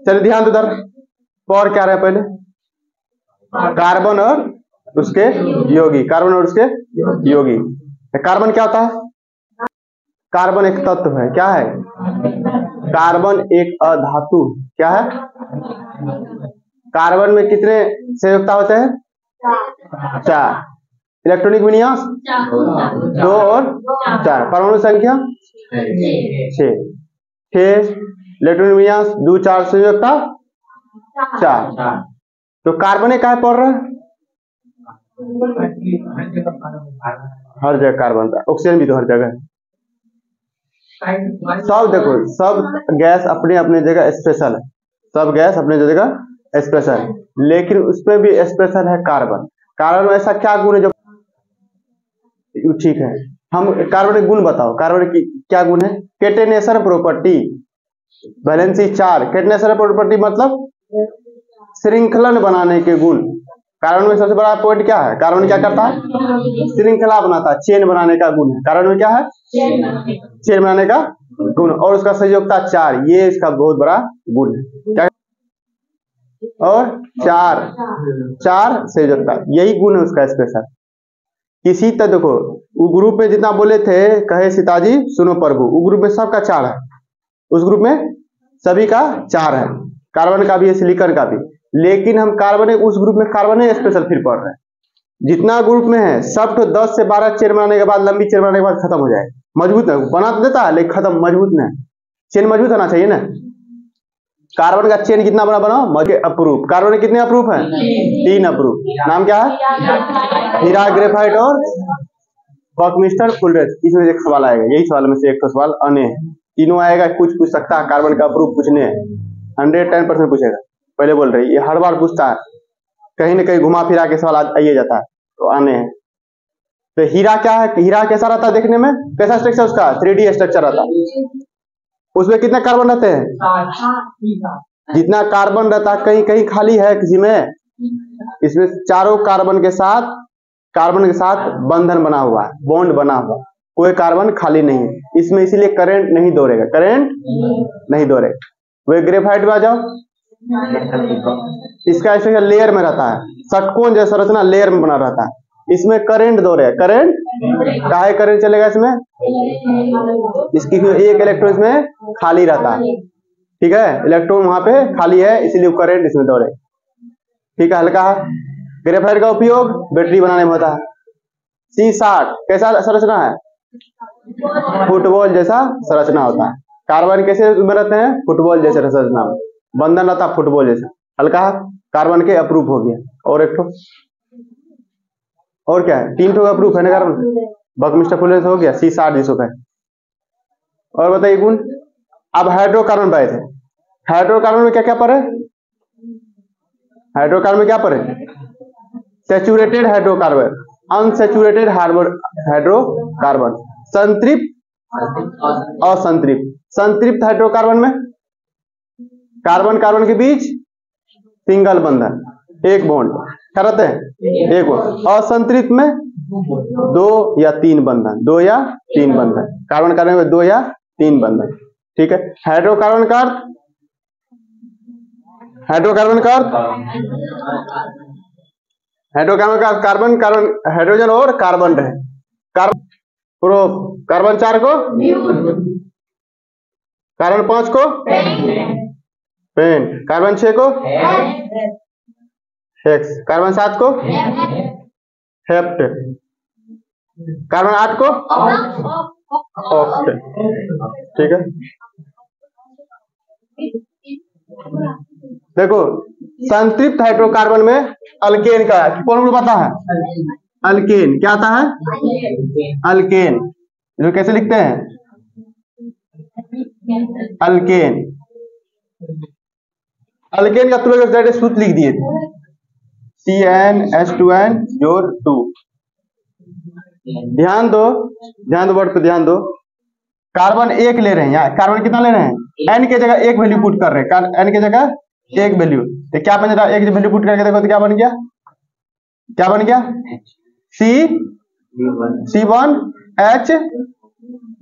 चलिए ध्यान दो उधर, और क्या रहा है पहले, कार्बन और उसके योगी, कार्बन और उसके योगी। कार्बन क्या होता है? कार्बन एक तत्व है, क्या है? कार्बन एक अधातु, क्या है? कार्बन में कितने संयुक्ता होते हैं? 4। इलेक्ट्रॉनिक विन्यास 2 और 4। परमाणु संख्या 6। इलेक्ट्रॉनिक विन्यास 2 4 संयुक्ता 4। तो कार्बन कहाँ पड़ रहा है? हर जगह कार्बन था, ऑक्सीजन भी तो हर जगह है। सब देखो, सब गैस अपने अपने जगह स्पेशल है, सब गैस अपने जगह स्पेशल है, लेकिन उसमें भी स्पेशल है कार्बन। कार्बन में ऐसा क्या गुण है जो ठीक है? हम कार्बन के गुण बताओ, कार्बन की क्या गुण है? Catenation property, valency 4। Catenation property मतलब श्रृंखलन बनाने के गुण। कार्बन में सबसे बड़ा पॉइंट क्या है? कार्बन क्या करता है? श्रृंखला बनाता है, चेन बनाने का गुण है। कार्बन में क्या है? चेन बनाने का गुण, और उसका संयोजकता 4, ये इसका बहुत बड़ा गुण है। क्या? और 4 संयोजकता, यही गुण है उसका स्पेशल। किसी तरह देखो, वो ग्रुप में जितना बोले थे, कहे सीताजी सुनो प्रभु, वो ग्रुप में सबका 4 है, उस ग्रुप में सभी का 4 है, कार्बन का भी है, सिलिकॉन का भी। लेकिन हम कार्बन उस ग्रुप में कार्बन स्पेशल फिर पढ़ रहे हैं। जितना ग्रुप में है सब तो 10 से 12 चेन बनाने के बाद, लंबी चेन बनाने के बाद खत्म हो जाए। मजबूत नहीं बना तो देता है, लेकिन खत्म मजबूत नहीं। चेन मजबूत होना चाहिए ना। कार्बन का चेन कितना बड़ा बनाओ? अप्रूफ। कार्बन के कितने अप्रूफ है? 3 अप्रूफ। नाम क्या है? हीरा, ग्रेफाइट और बकमिस्टर फुलरेज। इसमें एक सवाल आएगा, यही सवाल में से एक तो सवाल आने हैं, तीनों आएगा, कुछ पूछ सकता है। कार्बन का अप्रूफ पूछने हैं, 110% पूछेगा, पहले बोल रही, ये हर बार पूछता है, कहीं ना कहीं घुमा फिरा के सवाल आइए जाता है, तो आने हैं। तो हीरा क्या है? हीरा कैसा रहता है देखने में? कैसा स्ट्रक्चर उसका? 3D स्ट्रक्चर रहता है। उसमें कितने कार्बन रहते हैं? जितना कार्बन रहता है, कहीं कहीं खाली है किसी में, इसमें चारों कार्बन के साथ बंधन बना हुआ है, बॉन्ड बना हुआ, कोई कार्बन खाली नहीं है इसमें, इसीलिए करंट नहीं दौड़ेगा, करंट नहीं दौड़ेगा। वे ग्रेफाइट में आ जाओ, इसका स्ट्रक्चर लेयर में रहता है, षटकोण जैसा संरचना लेयर में बना रहता है, इसमें करंट दौड़ेगा। करंट काहे करंट चलेगा इसमें? इसकी एक इलेक्ट्रॉन इसमें खाली रहता है, ठीक है, इलेक्ट्रॉन वहां पे खाली है, इसलिए करंट इसमें दौड़े, ठीक है, हल्का है। ग्रेफाइट का उपयोग बैटरी बनाने में होता है। C60 कैसा संरचना है? फुटबॉल जैसा संरचना होता है। कार्बन कैसे में रहते हैं? फुटबॉल जैसे संरचना में बंधन रहता है, फुटबॉल जैसा, हल्का है। कार्बन के अप्रूफ हो गया, और एक ठो और क्या है? 3 ठो अप्रूफ है ना कार्बन। बकमिस्टर फुलरेज हो गया, C60 जिसको कहे। और बताइए गुण। अब हाइड्रोकार्बन पाए थे, हाइड्रोकार्बन में क्या क्या पढ़े? हाइड्रोकार्बन में क्या पढ़े? सैचुरेटेड हाइड्रोकार्बन, अनसैचुरेटेड हाइड्रोकार्बन, संतृप्त, असंतृप्त। संतृप्त हाइड्रोकार्बन में कार्बन कार्बन के बीच सिंगल बंधन, एक बॉन्ड, क्या रहते हैं? एक बॉन्ड। असंतृप्त में 2 या 3 बंधन, 2 या 3 बंधन। कार्बन कार्बन में 2 या 3 बंधन, ठीक है। हाइड्रोकार्बन का अर्थ, हाइड्रोकार्बन का अर्थ, हाइड्रोकार्बन का कार्बन कार्बन हाइड्रोजन और कार्बन रहे, कार्बन प्रोप, कार्बन 4 को कार्बन 5 को पेन, कार्बन 6 को हेक्स, कार्बन 7 को हेप्ट, कार्बन 8 को ऑक्टेट, ठीक है। देखो संतृप्त हाइड्रोकार्बन में अल्केन का कौन ग्रुप आता है? अल्केन। क्या आता है? अल्केन। जो कैसे लिखते हैं? अल्केन। अल्केन का तुलनिक सूत्र लिख दिए थे, CnH2n+2। ध्यान दो वर्ड पे ध्यान दो। कार्बन 1 ले रहे हैं, यहाँ कार्बन कितना ले रहे हैं? n के जगह 1 वैल्यू पुट कर रहे हैं, n के जगह 1 वैल्यू, तो क्या बन जाता है? 1 वैल्यू पुट करके देखो तो क्या बन गया? क्या बन गया? C1H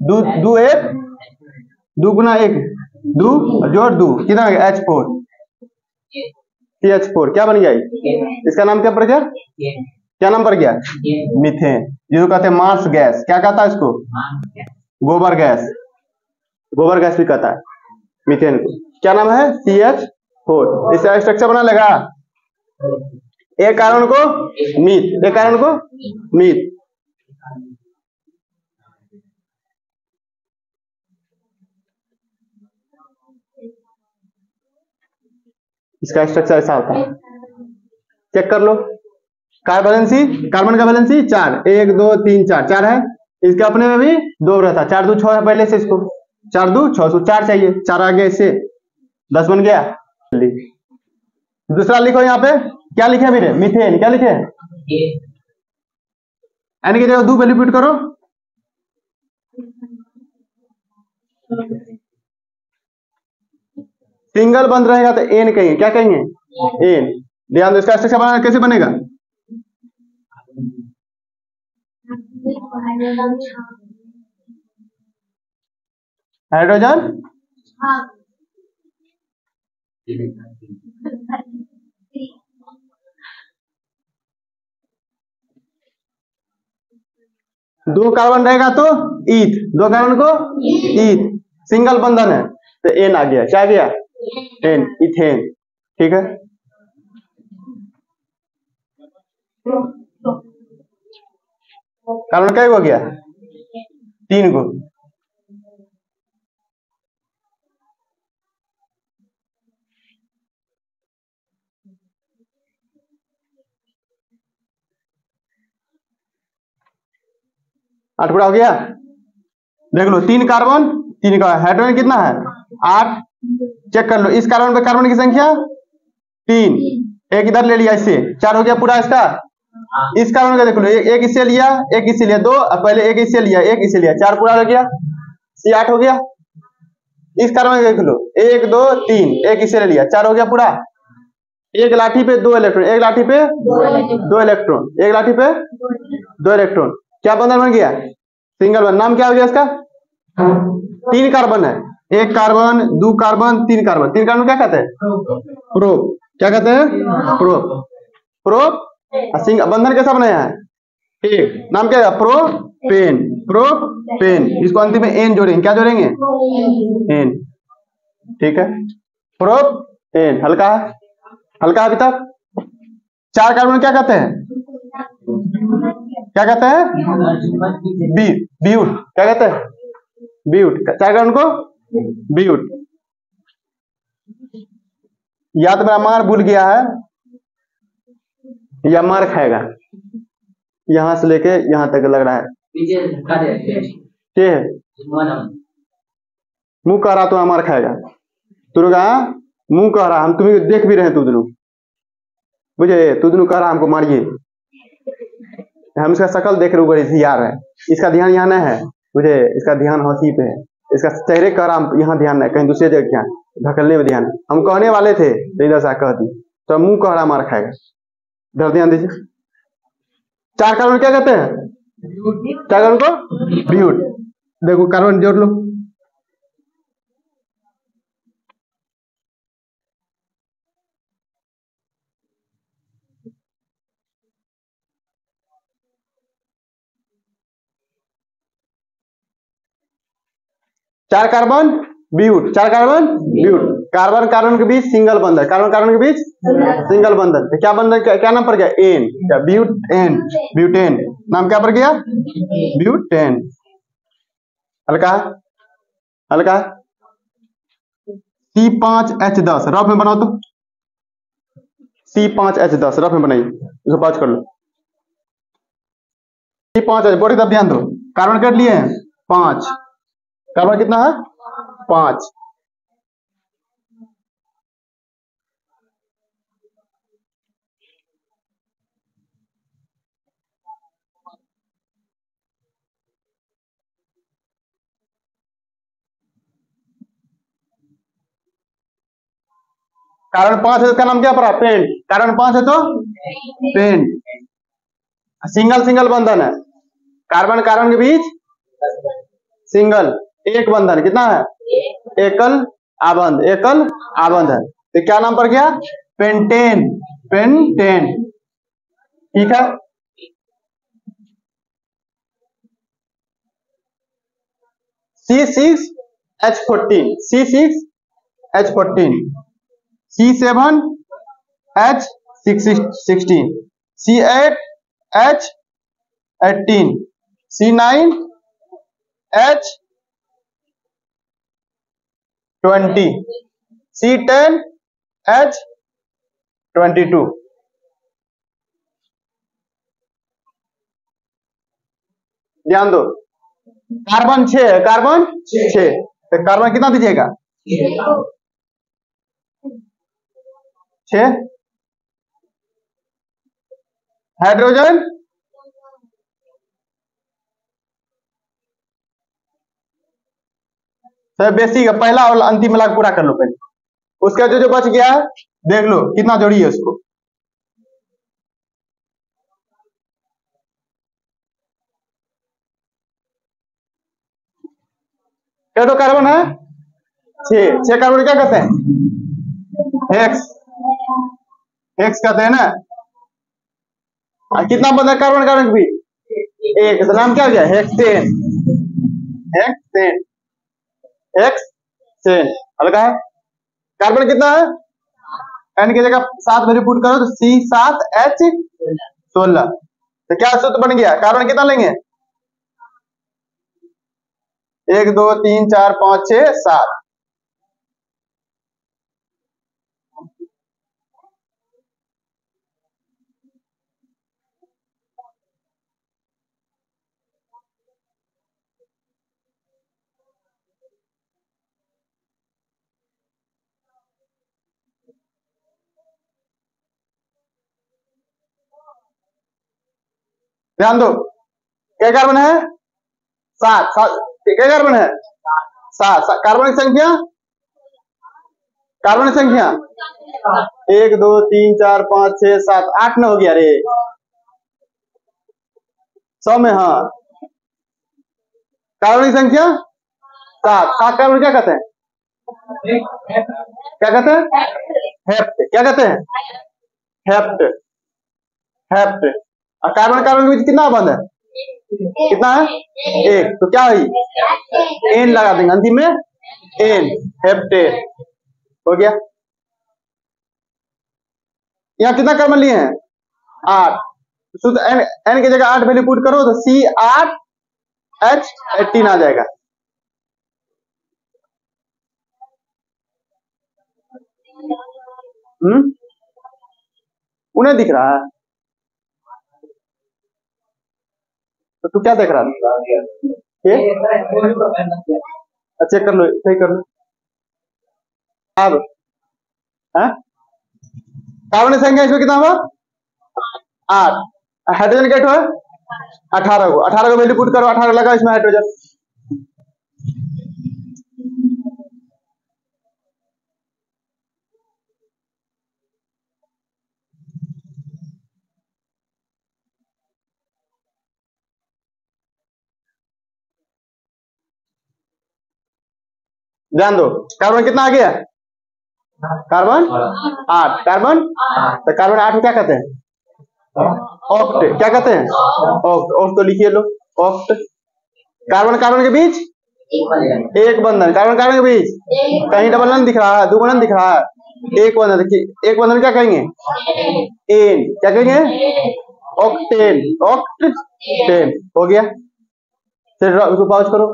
2 1 2 गुना 1 2 जोड़ 2 कितना हो गया? H4। CH4 क्या बन गया? इसका नाम क्या पड़ गया? क्या नाम पड़ गया? मीथेन, जिसको कहते हैं मार्स गैस। क्या कहता है इसको? गोबर गैस। गोबर गैस भी कहता है मीथेन को। क्या नाम है? CH4। इसका स्ट्रक्चर बना लगा, एक कार्बन को मीथ, एक कार्बन को मीथ। इसका स्ट्रक्चर ऐसा होता है, चेक कर लो। कार्बन का वैलेंसी 4, 1 2 3 4, 4 है। इसके अपने में भी 2 रहता, 4 2 6 है पहले से, इसको 4 2 6 तो 4 चाहिए, 4 आ गया, इससे 10 बन गया। दूसरा लिखो यहाँ पे, क्या लिखे मेरे? मीथेन। क्या लिखे? एन की जगह 2 वैल्यू पुट करो। सिंगल बंद रहेगा तो एन कहेंगे। क्या कहेंगे? एन। ध्यान दो, इसका स्ट्रक्चर बनाना कैसे बनेगा? हाइड्रोजन 2 कार्बन रहेगा तो ईथ, 2 कार्बन को ईथ, सिंगल बंधन है तो एन आ गया। क्या आ गया? एन, इथेन। ठीक है, कार्बन क्या हो गया? 3 को। आठ पूरा हो गया। देख लो, 3 कार्बन, 3 का हाइड्रोजन कितना है? 8। चेक कर लो, इस कार्बन पे कार्बन की संख्या 3, एक इधर ले लिया, इससे 4 हो गया पूरा इसका। इस कार्बन का देख लो, एक इससे लिया, एक इससे लिया, 2, पहले एक इससे लिया, एक इससे लिया, 4 पूरा हो गया, C8 हो गया। इस कार्बन का देख लो, 1 2 3, एक इससे ले लिया, 4 हो गया पूरा। एक लाठी पे 2 इलेक्ट्रॉन, एक लाठी पे 2 इलेक्ट्रॉन, एक लाठी पे 2 इलेक्ट्रॉन। क्या बंधन बन गया? सिंगल बंधन। नाम क्या हो गया इसका? 3 कार्बन है, 1 कार्बन 2 कार्बन 3 कार्बन। 3 कार्बन क्या कहते हैं? प्रोप। क्या कहते हैं? प्रोप। प्रोप। बंधन कैसा बनाया है? एक। नाम क्या है? प्रोपेन। प्रोपेन। इसको अंतिम में एन जोड़ेंगे। क्या जोड़ेंगे? एन। ठीक है, प्रोपेन। हल्का है, हल्का अभी तक। 4 कार्बन क्या कहते हैं? क्या कहते हैं? ब्यूट। क्या कहते हैं? ब्यूट। 4 कार्बन को ब्यूट। या तो मेरा मार भूल गया है या मार खाएगा, यहां से लेके यहां तक लग रहा है। मुंह कह रहा तो मार खाएगा। तू मुंह कह रहा, हम तुम्हें देख भी रहे हैं, तू दोनों बुझे, तू दोनों कह रहा हमको मारिए, हम इसका शकल देख रहे हैं, यार है, इसका ध्यान यहाँ नहीं है, मुझे इसका ध्यान हंसी पे है, इसका चेहरे कह रहा यहाँ ध्यान नहीं, कहीं दूसरे जगह ध्यान, ढकलने में ध्यान। हम कहने वाले थे तो इधर से कह दी, तो मुंह कह रहा मार खाएगा। इधर ध्यान दीजिए। 4 कार्बन क्या कहते हैं? 4 कार्बन को ब्यूट। देखो कार्बन जोड़ लो। चार कार्बन ब्यूट, 4 कार्बन ब्यूट। कार्बन कार्बन के बीच सिंगल बंधन, कार्बन कार्बन के बीच सिंगल बंधन। क्या बंधन? क्या नाम पड़ गया? एन। क्या? ब्यूटेन। ब्यूटेन नाम क्या पड़ गया? ब्यूटेन। हल्का हल्का। C5H10 रफ में बनाओ तो, C5H10 रफ में बनाइए, इसको पाँच कर लो। C5H, बोर्ड की तरफ ध्यान दो। कार्बन कट लिए हैं 5, कार्बन कितना है? 5। कार्बन 5 है, इसका नाम क्या पड़ा? पेंट। कार्बन 5 है तो पेंट। सिंगल सिंगल बंधन है, कार्बन कार्बन के बीच सिंगल, एक बंधन। कितना है? एकल आबंध, एकल आबंध है। तो क्या नाम पड़ गया? पेंटेन। पेंटेन, ठीक है। C6H14, C6H14, C7H16, C8H18, C9H20, C10H22। ध्यान दो, कार्बन 6 है, कार्बन 6, तो कार्बन कितना दीजिएगा? 6। हाइड्रोजन सर बेसिक है, पहला और अंतिम मिला पूरा कर लो पहले, उसका जो जो बच गया है देख लो कितना जोड़ी है उसको। क्या तो कार्बन है? 6 कार्बन क्या कहते हैं? हेक्स, हेक्स कहते हैं ना। कितना बंदा कार्बन कार्बन के बीच? एक, तो नाम क्या हो गया? हेक्सेन। हेक्सेन, हेक्सेन हल्का है। कार्बन कितना है? एन की जगह 7 वैल्यू पुट करो तो C7H16। तो क्या सूत्र बन गया? कार्बन कितना लेंगे? 1 2 3 4 5 6 7। ध्यान दो, क्या कार्बन है? 7। क्या कार्बन है? 7। कार्बन की संख्या, कार्बन की संख्या 1 2 3 4 5 6 7 8 9 हो गया रे 100 में। हाँ, कार्बन की संख्या 7। 7 कार्बन क्या कहते हैं? क्या कहते हैं? हेप्ट। क्या कहते हैं? Hept, hept. और कार्बन कार्बन के बीच कितना बंद है? कितना है? 1। तो क्या हुई? एन लगा देंगे अंतिम में, एन, हेप्टेन हो गया। यहाँ कितना कार्बन लिए हैं? 8। शुद्ध एन, एन की जगह 8 वैल्यू पुट करो तो C8H18 आ जाएगा। उन्हें दिख रहा है तो तू क्या देख रहा है? चेक कर लो, सही कर लो। अब कार्बन की संख्या इसमें कितना हुआ? 8। हाइड्रोजन क्या हुआ? 18 को, 18 को वैल्यू पुट करो, 18 लगा इसमें हाइड्रोजन। ध्यान दो, कार्बन कितना आ गया? कार्बन 8। कार्बन तो कार्बन 8 को क्या कहते हैं? ऑक्ट। क्या कहते हैं? ऑक्ट। ऑक्ट तो लिखिए लो, ऑक्ट। कार्बन कार्बन के बीच एक बंधन, कार्बन कार्बन के बीच कहीं डबल बंधन दिख रहा है, दो बंधन दिख रहा है, एक बंधन। एक बंधन क्या कहेंगे? एन। क्या कहेंगे? ऑक्टेन, ऑक्टेन हो गया। फिर पॉज करो।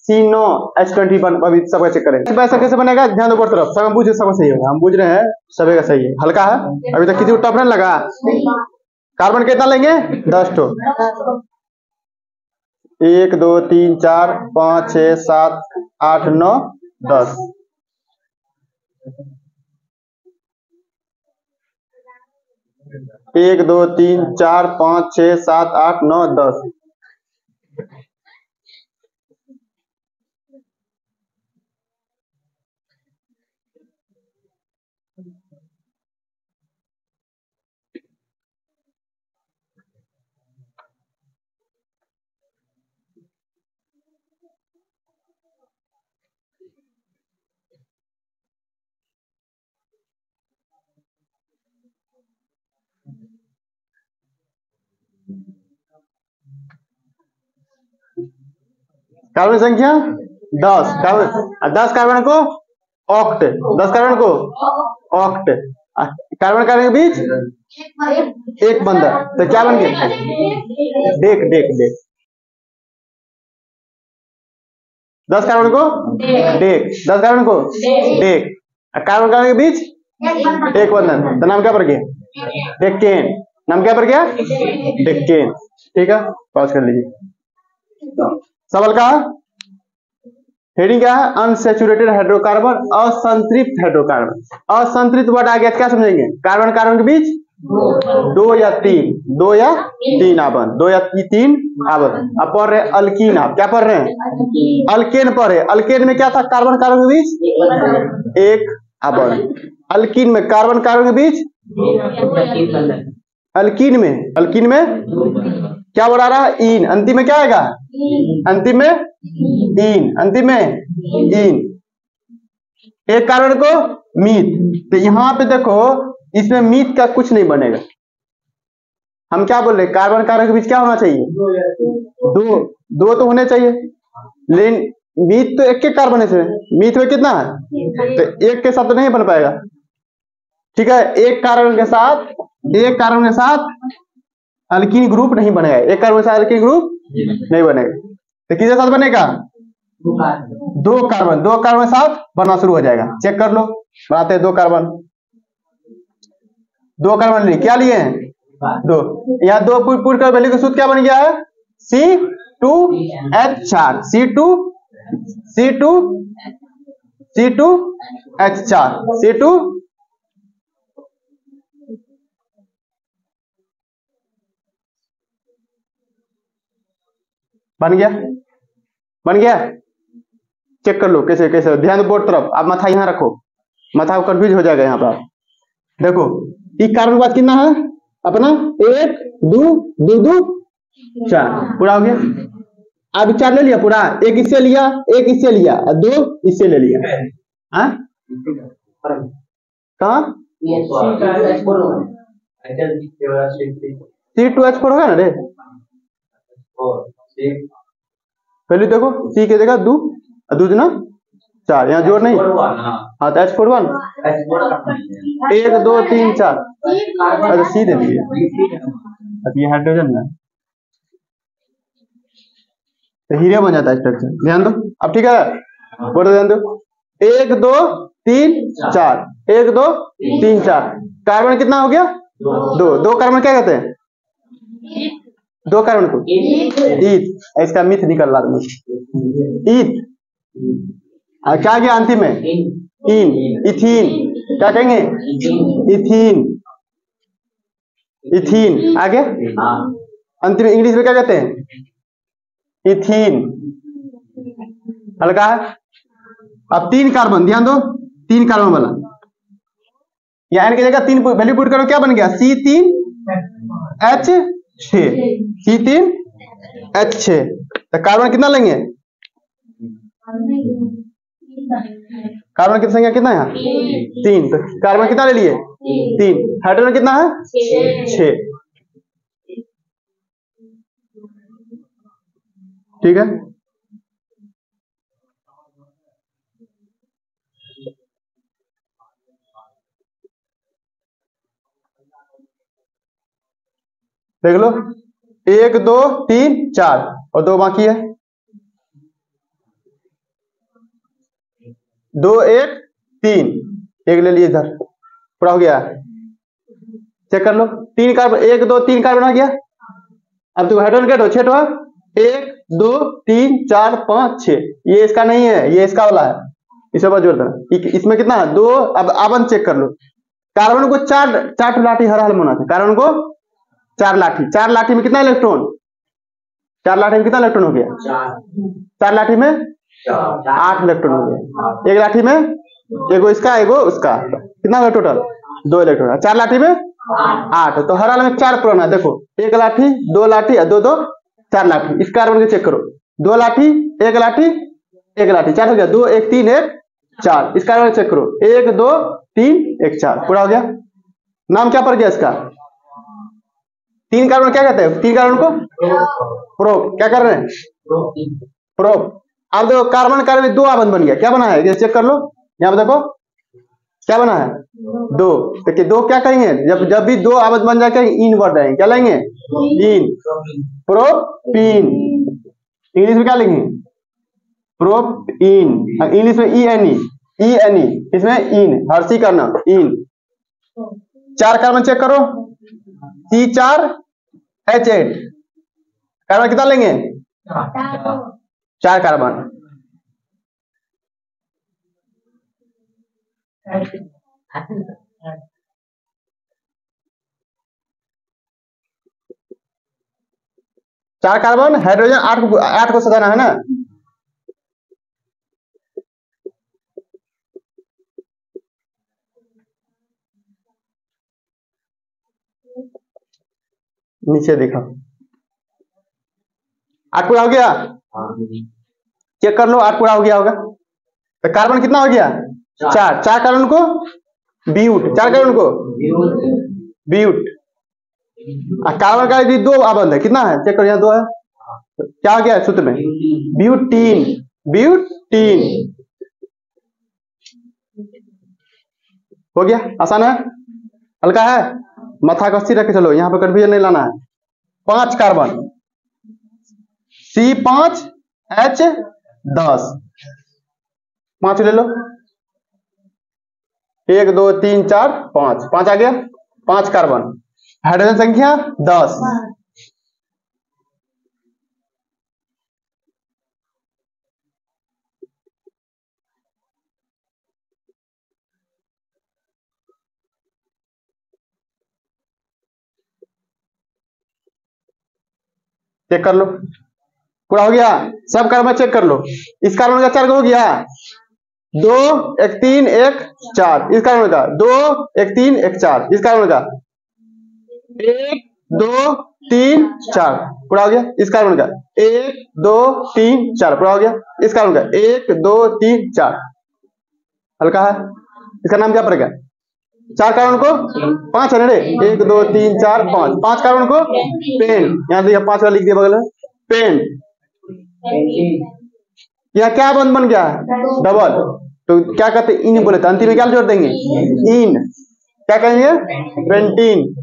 C9H21 अभी सबका चेक करेंगे पैसा कैसे बनेगा। ध्यान दो ऊपर तरफ, सब हम बुझ सबका सही होगा, हम बुझ रहे हैं सभी का सही है, हल्का है। अभी तक किसी को टफ नहीं लगा? कार्बन कितना लेंगे? 10 ठो। 1 2 3 4 5 6 7 8 9 10। एक 2 3 4 5 6 7 8 9 10। कार्बन संख्या 10, कार्बन 10 कार्बन को ऑक्ट, 10 कार्बन को ऑक्ट, कार्बन कार्बन के बीच एक बंधन, तो क्या बन गया? Deck deck deck. 10 कार्बन को डेक, 10 कार्बन को डेक, कार्बन कार्बन के बीच एक बंधन, तो नाम क्या पड़ गया? डेकेन। नाम क्या पड़ गया? डेकेन। ठीक है, पॉज कर लीजिए। सवाल का हेडिंग क्या है? अनसैचुरेटेड हाइड्रोकार्बन, असंतृप्त हाइड्रोकार्बन। असंतृप्त वर्ड आ गया, क्या समझेंगे? कार्बन कार्बन के बीच 2 या 3 आबंध, 2 या 3 आबंध। अब पढ़ रहे अल्कीन, आप क्या पढ़ रहे हैं? अल्केन पढ़ रहे। अल्केन में क्या था? कार्बन कार्बन के बीच एक आबंध। अल्कीन में कार्बन कार्बन के बीच, अल्कीन में क्या बढ़ा रहा है? इन। अंतिम में क्या आएगा? अंतिम में इन, अंतिम में इन। एक कार्बन को मीथ, तो यहां पे देखो इसमें मीथ का कुछ नहीं बनेगा। हम क्या बोल रहे? कार्बन कार्बन के बीच क्या होना चाहिए? दो तो होने चाहिए, लेकिन मीथ तो एक कार्बन है, मीथ में कितना है? तो एक के साथ तो नहीं बन पाएगा। ठीक है, एक कार्बन के साथ अल्कीन ग्रुप नहीं बनेगा, एक कार्बन के साथ अल्कीन ग्रुप नहीं बनेगा। तो किसके साथ बनेगा? 2 कार्बन के साथ बनना शुरू हो जाएगा। चेक कर लो, बनाते हैं 2 कार्बन। 2 कार्बन लिए, क्या लिए हैं? 2। यहाँ 2 पुट कर वैल्यू का सूत्र क्या बन गया है? C2H4, C2H4 बन गया। चेक कर लो कैसे कैसे, ध्यान दो बोर्ड तरफ। आप माथा यहाँ रखो, माथा कंफ्यूज हो जाएगा यहाँ पर। देखो एक कार्बन के बाद कितना है अपना? 1 2 2 2 4, पूरा हो गया। अब 4 ले लिया पूरा, एक इससे लिया, एक इससे लिया, और 2 इससे ले लिया। हाँ कहाँ? C2H4 होगा ना रे? पहले देखो C की जगह 2 और 2 ना 4, यहाँ जोड़ नहीं। हाँ तो H41 1 2 3 4, अच्छा C दे दिए। अब ये हाइड्रोजन है तो हीरे बन जाता है स्ट्रक्चर। ध्यान दो अब, ठीक है, बोलो ध्यान दो। 1 2 3 4, 1 2 3 4, कार्बन कितना हो गया? 2 कार्बन क्या कहते हैं? 2 कार्बन को ईथ, इसका मिथ निकल रहा है, ईथ। क्या गया अंतिम में? इन, इथीन, क्या कहेंगे? इथीन आगे अंतिम में इंग्लिश में क्या कहते हैं? इथीन। हल्का है। अब 3 कार्बन, ध्यान दो, 3 कार्बन वाला, यहाँ की जगह 3 वैल्यू पुट करो, क्या बन गया? C3H6, C3H6। तो कार्बन कितना लेंगे? कार्बन की संख्या कितना है? 3। तो कार्बन कितना ले लिए? 3। हाइड्रोजन कितना है? 6। ठीक है, देख लो 1 2 3 4 और 2 बाकी है। 2 1 3, एक ले लिए इधर, पूरा हो गया। चेक कर लो 3 कार्बन, 1 2 3 कार्बन आ गया। अब तुम हाइड्रोजन कैट हो 6 1 2 3 4 5 6, ये इसका नहीं है, ये इसका वाला है, इसे बात जोड़ देना। इसमें कितना है? 2। अब आबंध चेक कर लो, कार्बन को 4 लाठी हर हाल में होना था। कार्बन को 4 लाठी, 4 लाठी में कितना इलेक्ट्रॉन? 4 लाठी में कितना इलेक्ट्रॉन हो गया? 4 लाठी में 8 इलेक्ट्रॉन हो गया। एक लाठी में एगो इसका एगो उसका, कितना हुआ टोटल? 2 इलेक्ट्रॉन। 4 लाठी में 8, तो हर हाल में 4 प्रोटॉन है। देखो 1 लाठी 2 लाठी 2 2 4 लाठी। इस कार्बन के चेक करो, 2 लाठी 1 लाठी 1 लाठी, 4 हो गया। 2 1 3 1 4। इस कार्बन चेक करो, 1 2 3 1 4, पूरा हो गया। नाम क्या पड़ गया इसका? 3 कार्बन क्या कहते हैं? 3 कार्बन को प्रोप, क्या कर रहे हैं? प्रोप। अब देखो कार्बन कार्बन 2 आबंध बन गया, क्या बना है ये चेक कर लो, यहाँ पे देखो क्या बना है 2। देखिए 2 क्या करेंगे, जब भी 2 आबंध बन जाए इन वर्ड आएंगे, क्या लेंगे इन, प्रोपीन। इंग्लिश में क्या लिखेंगे प्रोपीन, इंग्लिश में ई एन ई, इसमें इन, हर्षी करना इन। 4 कार्बन चेक करो, C4H8, कार्बन कितना लेंगे 4 कार्बन। चार कार्बन, हाइड्रोजन 8 को सजाना है ना। नीचे देखो 8 पूरा हो गया, चेक कर लो 8 पूरा हो गया होगा। तो कार्बन कितना हो गया 4 कार्बन को ब्यूट, 4 कार्बन को ब्यूट। कार्बन का 2 आबंध है, कितना है चेक करो, यहाँ 2 है, तो क्या हो गया सूत्र में ब्यूटीन, ब्यूटीन हो गया। आसान है, हल्का है, माथा को स्थिर रख के चलो, यहाँ पे कंफ्यूजन नहीं लाना है। 5 कार्बन C5H10, 5 ले लो, 1 2 3 4 5, 5 आ गया, 5 कार्बन, हाइड्रोजन संख्या 10। चेक कर लो पूरा हो गया, सब कार्बन चेक कर लो। इस कार्बन का 4 हो गया, 2 1 3 1 4, इस कार्बन का 2 1 3 1 4, इस कार्बन का 1 2 3 4 पूरा हो गया। इस कार्बन का 1 2 3 4 पूरा हो गया। इस कार्बन का 1 2 3 4, हल्का है, इसका नाम क्या पड़ेगा 4 कार्बन को 5 है रे, 1 2 3 4 5, 5 कार्बन को पेन, यहाँ से 5 का लिख दिया बगल में पेन। यहाँ क्या बन गया डबल, तो क्या कहते हैं इन बोले, तो अंतिम में क्या जोड़ देंगे इन, क्या कहेंगे पेंटीन।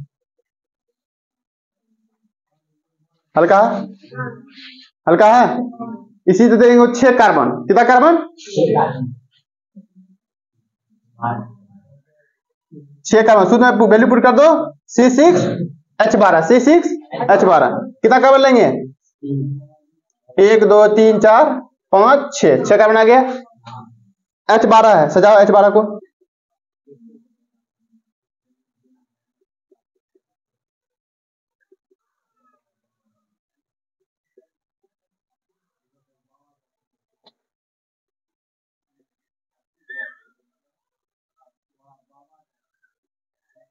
हल्का है, हल्का है। इसी से देंगे 6 कार्बन, कितना कार्बन 6 कार्बन, सूत्र में वैल्यू पुट कर दो C6H12, C6H12 कितना कार्बन लेंगे 1 2 3 4 5 6 कार्बन आ गया। H12 है, सजाओ H12 को,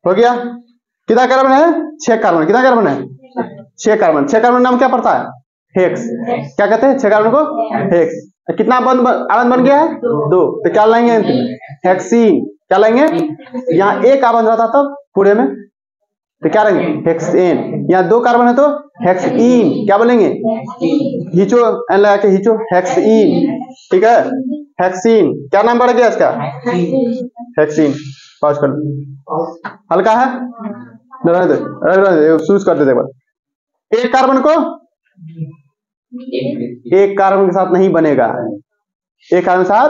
हो गया। कितना कार्बन है 6 कार्बन, कितना कार्बन है 6 कार्बन। 6 कार्बन नाम क्या पड़ता है हेक्स, क्या कहते हैं 6 कार्बन को हेक्स। कितना आबंध बन गया है 2, तो क्या लाएंगे हेक्सीन, क्या लाएंगे, यहाँ 1 आबंध रहता तब पूरे में, तो क्या लेंगे हेक्सेन। यहाँ 2 कार्बन है तो हेक्सीन, क्या बोलेंगे हिचो एन लगा के हिचो हेक्सीन, ठीक है हेक्सीन। क्या नाम बढ़ गया इसका हेक्सीन। पास कर, हल्का है, चूज कर देते एक बार। 1 कार्बन को 1 कार्बन के साथ नहीं बनेगा, 1 कार्बन के साथ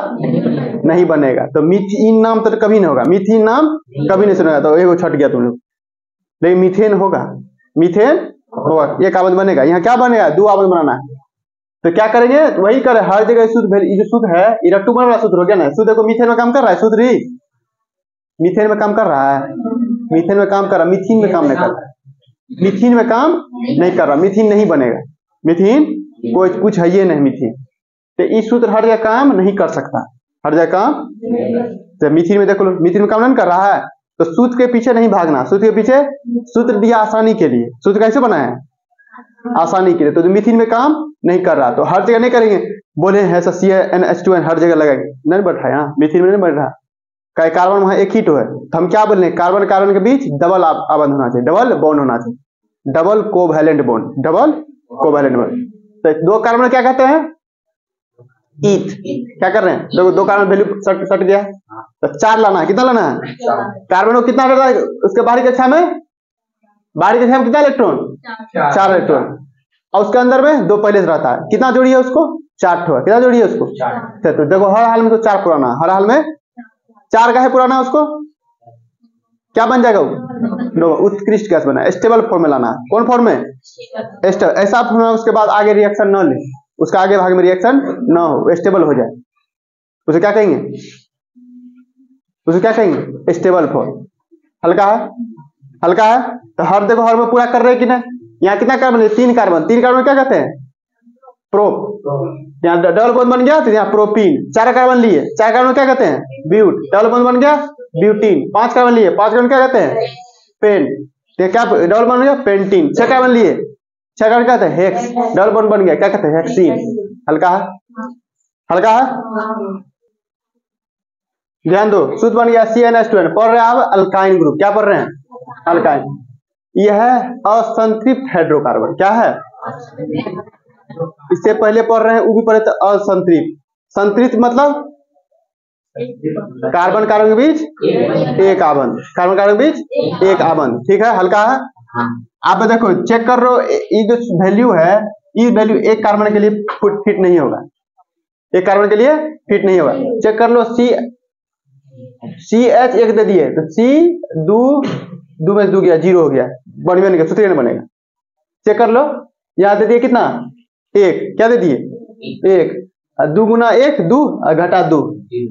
नहीं बनेगा, तो मीथीन नाम तो कभी नहीं होगा, मीथीन नाम कभी नहीं सुनेगा, तो एक छट गया तुम लोग। लेकिन मीथेन होगा, मीथेन होगा, 1 आबंध बनेगा। यहाँ क्या बनेगा 2 आबंध बनाना है, तो क्या करेंगे वही करे हर जगह शुद्ध, जो शुद्ध है इलेक्ट्रॉन वाला सूत्र हो गया ना, शुद्ध को मीथेन में काम कर रहा है, शुद्ध ही मीथेन में काम कर रहा है, मीथेन में काम कर रहा है, मीथीन में काम नहीं कर रहा है, मीथीन में काम नहीं कर रहा, मीथीन नहीं बनेगा, मीथीन कोई कुछ है ये नहीं मीथीन, तो इस सूत्र हर जगह काम नहीं कर सकता, हर जगह काम। तो मीथीन में देखो मीथीन में काम नहीं कर रहा है, तो सूत्र के पीछे नहीं भागना, सूत्र के पीछे सूत्र दिया आसानी के लिए, सूत्र कैसे बनाया है आसानी के लिए, तो मीथीन में काम नहीं कर रहा, तो हर जगह नहीं करेंगे, बोले है CnH2n हर जगह लगाएंगे, नहीं बढ़ रहा है, यहाँ मीथीन में नहीं बढ़ रहा, कार्बन वहां एक ही तो है, तो हम क्या बोल रहे हैं कार्बन कार्बन के बीच डबल आबंध होना चाहिए, डबल बॉन्ड होना चाहिए, double covalent bond, double covalent bond. तो 2 कार्बन क्या कहते हैं ईथ। क्या कर रहे हैं, देखो दो कार्बन वैल्यू सट गया, तो 4 लाना है। कितना लाना है, कार्बन को कितना रहता है उसके बाहरी कक्षा में, बाहरी कक्षा में कितना इलेक्ट्रॉन, 4 इलेक्ट्रॉन, और उसके अंदर में 2 पहले से रहता है। कितना जोड़ी है उसको, 4 ठो। कितना जोड़ी है उसको, तो देखो हर हाल में तो 4 पुराना, हर हाल में 4 का है पुराना, उसको क्या बन जाएगा वो, उत्कृष्ट गैस बना, स्टेबल फॉर्म में लाना। कौन फॉर्म में, ऐसा फॉर्म में उसके बाद आगे रिएक्शन न ले, उसका आगे भाग में रिएक्शन न हो, स्टेबल हो जाए, उसे क्या कहेंगे, उसे क्या कहेंगे, स्टेबल फॉर्म। हल्का है, हल्का है, तो हर देखो हर में पूरा कर रहे हैं कि नहीं। यहाँ कितना कार्बन है, 3 कार्बन, 3 कार्बन क्या कहते हैं, प्रोप। यहाँ डबल बॉन्ड बन गया तो यहाँ प्रोपीन। 4 कार्बन लिए, 4 कार्बन क्या कहते हैं, ब्यूट। डबल बॉन्ड बन गया ब्यूटीन। 5 कार्बन लिए, 5 कार्बन क्या कहते हैं, पेन। क्या डबल बॉन्ड बन गया, पेंटीन। 6 कार्बन लिए, 6 कार्बन क्या कहते हैं, हेक्स। डबल बॉन्ड बन गया क्या कहते हैं, हेक्सीन। हल्का है, हल्का है, ध्यान दो। सूत्र बन गया CnH2n। पढ़ रहे हैं आप अल्काइन ग्रुप, क्या पढ़ रहे हैं, अल्काइन। यह है असंतृप्त हाइड्रोकार्बन। क्या है, इससे पहले पढ़ रहे हैं वो भी पढ़े थे असंतृप्त। संतृप्त मतलब कार्बन कार्बन के बीच एक आबंध, कार्बन कार्बन के बीच एक आबंध। ठीक है, हल्का है। आप देखो चेक कर लो, ये जो वैल्यू है, ये वैल्यू एक कार्बन के लिए फिट नहीं होगा, एक कार्बन के लिए फिट नहीं होगा। चेक कर लो, CH एक दे दिए तो C दो में 2 गया, 0 हो गया, बन गया, सूत्र नहीं बनेगा। चेक कर लो, यहाँ दे दिए कितना, 1, क्या दे दिए, 1, 2 गुना 1 2 और घटा 2,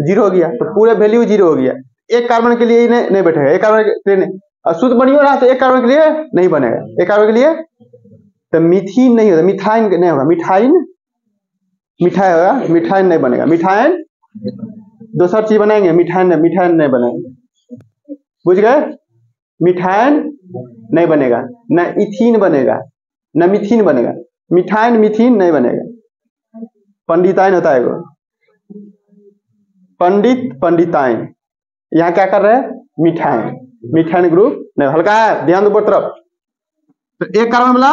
0 हो गया, तो पूरे वैल्यू 0 हो गया। एक कार्बन के लिए ही नहीं बैठेगा, एक कार्बन के लिए और शुद्ध बनी हो रहा तो एक कार्बन के लिए नहीं बनेगा, एक कार्बन के लिए तो मीथीन नहीं होगा, मिथाइन नहीं होगा, मिठाइन मिठाई होगा, मिठाइन नहीं बनेगा। मिठाइन दूसरा चीज बनाएंगे, मिठाइन नहीं बनेगा, बुझ गए। मिठाइन नहीं बनेगा, न इथीन बनेगा, न मिथीन बनेगा। मिठाइन मिथीन नहीं बनेगा, पंडिताइन होता है वो, पंडिताइन। यहाँ क्या कर रहे हैं, मिठाइन, मिठाइन ग्रुप नहीं। हल्का है, ध्यान दो तरफ। तो एक कार्बन वाला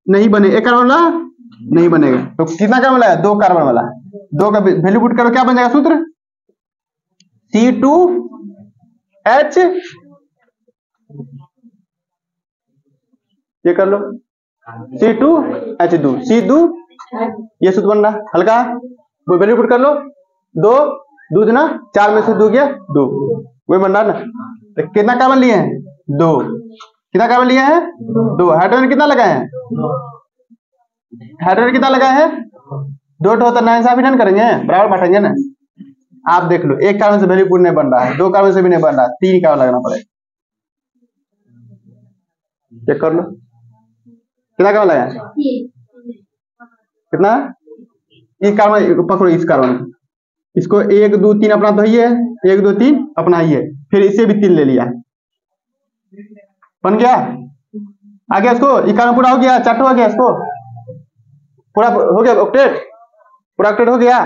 नहीं बने, एक कार्बन वाला नहीं बनेगा, तो कितना कार्बन वाला है, 2 कार्बन वाला। 2 का वैल्यू पुट करो, क्या बन जाएगा सूत्र, C2H, ये कर लो C2H2, C2, ये सूत्र बन रहा। हल्का वैल्यू पुट कर लो, 2 ना 4 में से 2 गया 2, वही बन रहा ना। तो कितना कार्बन लिए हैं, 2। कितना कार्बन लिए हैं, 2। हाइड्रोजन कितना लगाए हैं, हाइड्रोजन कितना लगाए हैं, 2 तो नाइंसाफी नहीं करेंगे, बराबर बांटेंगे ना। आप देख लो, एक कार्बन से वैल्यू पूर्ण नहीं बन रहा है, 2 कार्बन से भी नहीं बन रहा है, 3 कार्बन लगाना पड़ेगा। चेक कर लो कितना कार्बन लगाया, कितना, इस कार्बन पकड़ो, इस कार्बन इसको 1 2 3 अपना तो ही है, 1 2 3 अपना ही है, फिर इसे भी 3 ले लिया, बन गया। आगे इसको ये कार्बन पूरा हो गया, 4 हो गया, इसको पूरा हो गया ऑक्टेट, पूरा ऑक्टेट हो गया,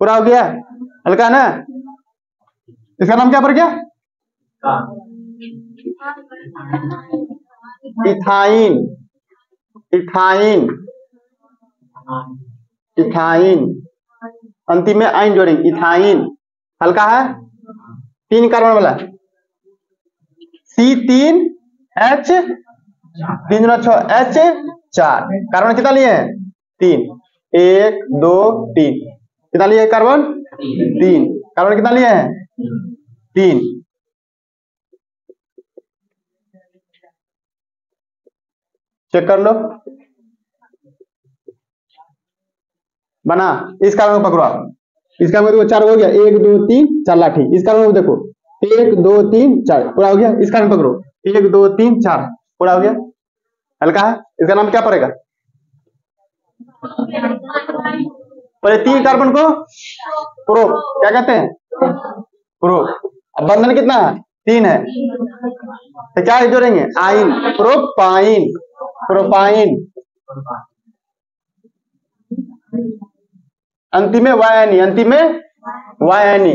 पूरा हो गया। हल्का ना, इसका नाम क्या पड़ गया, इथाइन, इथाइन, इथाइन। अंतिम में आइन जोड़ेंगे, इथाइन। हल्का है, 3 कार्बन वाला, C3H 3 6 H4। कार्बन कितना लिए हैं, 3, 1 2 3, कितना लिए कार्बन, 3। कार्बन कितना लिए हैं, 3। चेक कर लो, बना। इस कार्बन को पकड़ो आप, इस कार्बन को 4 हो गया, 1 2 3 4 लाठी। इस कार्बन को देखो, 1 2 3 4 पूरा हो गया। इस कार्बन पकड़ो, 1 2 3 4 पूरा हो गया। हल्का है, इसका नाम क्या पड़ेगा, पहले 3 कार्बन को प्रोप, क्या कहते हैं, प्रोप। अब बंधन कितना है, 3 है, तो क्या जोड़ेंगे, आइन, प्रोपाइन, प्रोपाइन। अंतिम में वायनी, अंतिम में वायनी,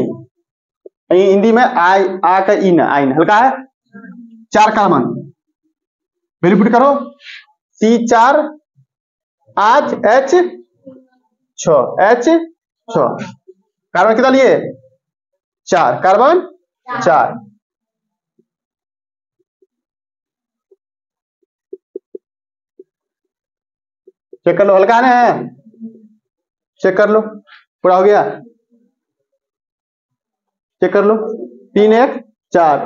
हिंदी में आई, आ का इन, आइन। हल्का है, 4 कार्बन वैल्यू पुट करो, C4 8 H6 H 6। कार्बन कितना लिए? 4, कार्बन 4। चेक कर लो, हल्का है ना? चेक कर लो, पूरा हो गया। चेक कर लो, 3 1 4।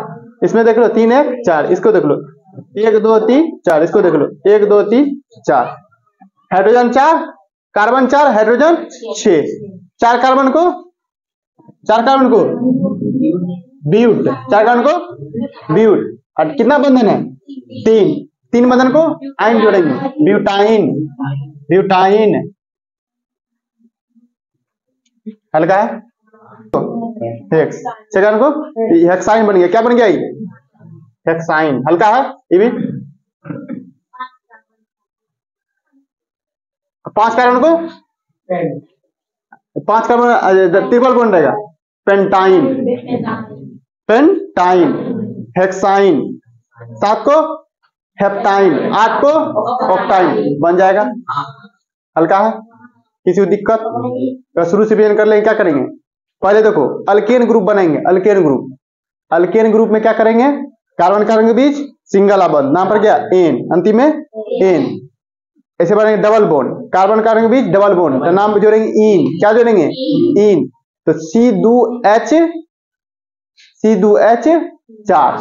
इसमें देख लो 3 1 4, इसको देख लो 1 2 3 4, इसको देख लो 1 2 3 4। Hydrogen 4, carbon 4, hydrogen 6। 4 कार्बन को ब्यूट, 4 कार्बन को ब्यूट। और कितना बंधन है? 3 बंधन को आइन जोड़ेंगे, ब्यूटाइन। हल्का है हेक्स। सेकंड को हेक्साइन बन गया। क्या बन गया? हेक्साइन। हल्का है ये भी। 5 कार्बन को 5 कार्बन ट्रिपल बॉन्ड रहेगा, पेंटाइन। हेक्साइन। 7 को हेप्टाइन, 8 को ऑक्टाइन बन जाएगा। हल्का है, किसी को दिक्कत? तो शुरू से भी कर लेंगे। क्या करेंगे? पहले देखो अल्केन ग्रुप बनाएंगे। अल्केन ग्रुप में क्या करेंगे? कार्बन कार्बन के बीच सिंगल आबंध, नाम पर क्या? एन, अंतिम में एन। ऐसे बनेंगे डबल बॉन्ड, कार्बन कार्बन के बीच डबल बॉन्ड, तो नाम जोड़ेंगे इन। क्या जोड़ेंगे? इन। तो C2H 4।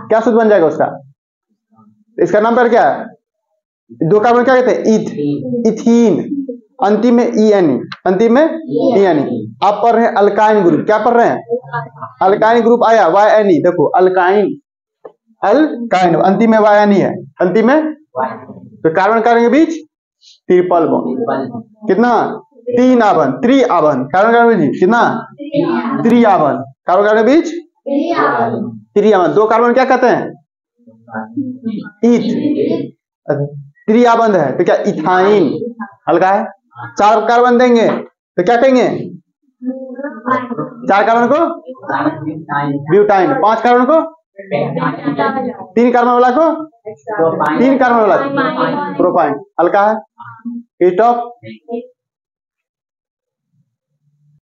क्या सूत्र बन जाएगा उसका? इसका नाम पर क्या है? 2 कार्बन क्या कहते हैं? इथीन। अंतिम में EN। आप पढ़ रहे हैं अल्काइन ग्रुप। क्या पढ़ रहे हैं? अल्काइन ग्रुप आया YNE। देखो अल्काइन, अंतिम में YNE है, अंतिम में। तो कार्बन कार्बन के बीच ट्रिपल बॉन्ड। कितना? 3 आबंध, 3 आबंध। कार्बन कार्बन के बीच कितना? 3 आबंध। कार्बन कार्बन के बीच 3 आबंध। 2 कार्बन क्या कहते हैं? ईथ। 3 आबंध है तो क्या? इथाइन। हल्का है। 4 कार्बन देंगे तो क्या कहेंगे? 4 कार्बन को ब्यूटाइन, 5 कार्बन को 3 कार्बन वाला को 3 कार्बन वाला प्रोपाइन। हल्का है। स्टॉप।